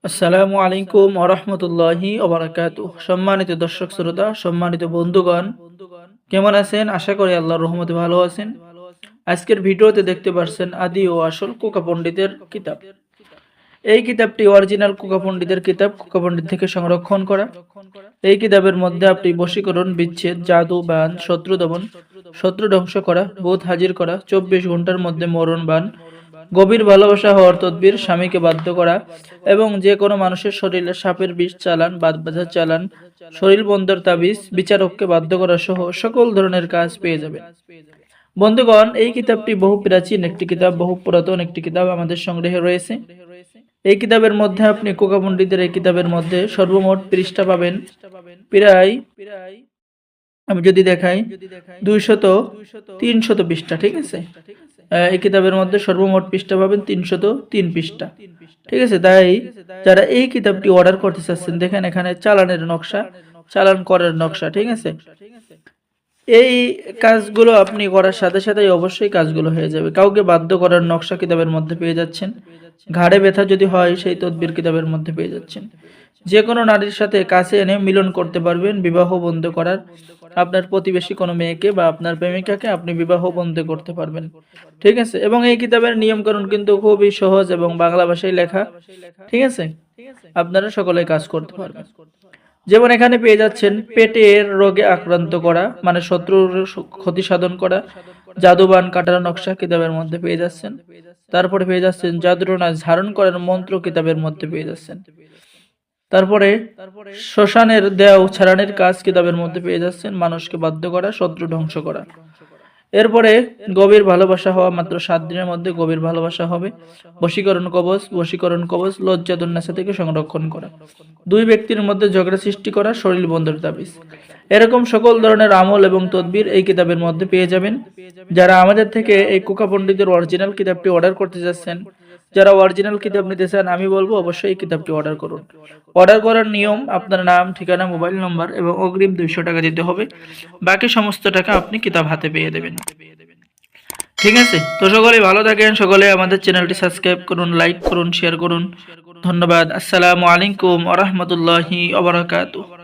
আসসালামু আলাইকুম ওয়া রাহমাতুল্লাহি ওয়া বারাকাতুহু। সম্মানিত দর্শক শ্রোতা, সম্মানিত বন্ধুগণ, কেমন আছেন? আশা করি আল্লাহর রহমতে ভালো আছেন। আজকের ভিডিওতে দেখতে পাচ্ছেন আদি ও আসল কোকা পণ্ডিতের কিতাব। এই কিতাবটি অরিজিনাল কোকা পণ্ডিতের কিতাব, কোকা পণ্ডিত থেকে সংরক্ষণ করা। এই কিতাবের মধ্যে আপনি বশীকরণ, বিচ্ছেদ, জাদু, বান, শত্রু দমন, শত্রু ধ্বংস করা, ভূত হাজির করা, 24 ঘন্টার মধ্যে মরণ বান, গভীর ভালোবাসা হওয়ার তদবির, স্বামীকে বাধ্য করা এবং যে কোনো মানুষের শরীরে সাপের বিষ চালান, বাদ বাঁধার চালান, শরীর বন্ধর তাবিজ, বিচারককে বাধ্য করা সহ সকল ধরনের কাজ পেয়ে যাবেন। বন্ধুগণ, এই কিতাবটি বহু প্রাচীন একটি কিতাব, বহু পুরাতন একটি কিতাব আমাদের সংগ্রহে রয়েছে। এই কিতাবের মধ্যে আপনি কোকা পণ্ডিতের এই কিতাবের মধ্যে সর্বমোট পৃষ্ঠা পাবেন প্রায়, আমি যদি দেখাই, 300 পৃষ্ঠা। ঠিক আছে, এই কিতাবের মধ্যে সর্বমোট পৃষ্ঠা পাবেন 303 পৃষ্ঠা। ঠিক আছে, তাই যারা এই কিতাবটি অর্ডার করতে চাচ্ছেন, দেখেন এখানে চালানের নকশা, চালান করার নকশা। ঠিক আছে, এই কাজগুলো আপনি করার সাথে সাথে অবশ্যই কাজগুলো হয়ে যাবে। কাউকে বাধ্য করার নকশা কিতাবের মধ্যে পেয়ে যাচ্ছেন। ঘাড়ে ব্যথা যদি হয়, সেই তদবির কিতাবের মধ্যে পেয়ে যাচ্ছেন। যে কোনো নারীর সাথে কাছে এনে মিলন করতে পারবেন, বিবাহ বন্ধ করার। আপনার প্রতিবেশী কোনো মেয়েকে বা আপনার প্রেমিকাকে আপনি বিবাহ বন্ধ করতে পারবেন। ঠিক আছে, এবং এই কিতাবের নিয়মকানুন কিন্তু খুবই সহজ এবং বাংলা ভাষায় লেখা। ঠিক আছে, আপনারা সকলে কাজ করতে পারবেন। যেমন এখানে পেয়ে যাচ্ছেন পেটের রোগে আক্রান্ত করা, মানে শত্রুর ক্ষতি সাধন করা, জাদুবান কাটার নকশা কিতাবের মধ্যে পেয়ে যাচ্ছেন। তারপরে পেয়ে যাচ্ছেন জাদুটনা ধারণ করার মন্ত্র কিতাবের মধ্যে পেয়ে যাচ্ছেন। তারপরে শ্মশানের দেও ছাড়ানোর কাজ কিতাবের মধ্যে পেয়ে যাচ্ছেন, মানুষকে বাধ্য করা, শত্রু ধ্বংস করা। এরপরে গভীর ভালোবাসা হওয়া, মাত্র 7 দিনের মধ্যে গভীর ভালোবাসা হবে। বশীকরণ কবচ লজ্জাতুন্নাসা থেকে সংরক্ষণ করা। 2 ব্যক্তির মধ্যে ঝগড়া সৃষ্টি করা, শরীর বন্ধের তাবিজ। এরকম সকল ধরনের আমল এবং তদবির এই কিতাবের মধ্যে পেয়ে যাবেন। যারা আমাদের থেকে এই কোকা পণ্ডিতের অরিজিনাল কিতাবটি অর্ডার করতে যাচ্ছেন, যারা অরিজিনাল কিতাব নিতে চান, আমি বলবো অবশ্যই এই কিতাবটি অর্ডার করুন। অর্ডার করার নিয়ম, আপনার নাম, ঠিকানা, মোবাইল নম্বর এবং অগ্রিম 200 টাকা দিতে হবে। বাকি সমস্ত টাকা আপনি কিতাব হাতে পেয়ে দেবেন। ঠিক আছে, তো সকলে ভালো থাকেন, সকলে আমাদের চ্যানেলটি সাবস্ক্রাইব করুন, লাইক করুন, শেয়ার করুন। ধন্যবাদ। আসসালামু আলাইকুম ওয়া রাহমাতুল্লাহি ওয়া বারাকাতুহু।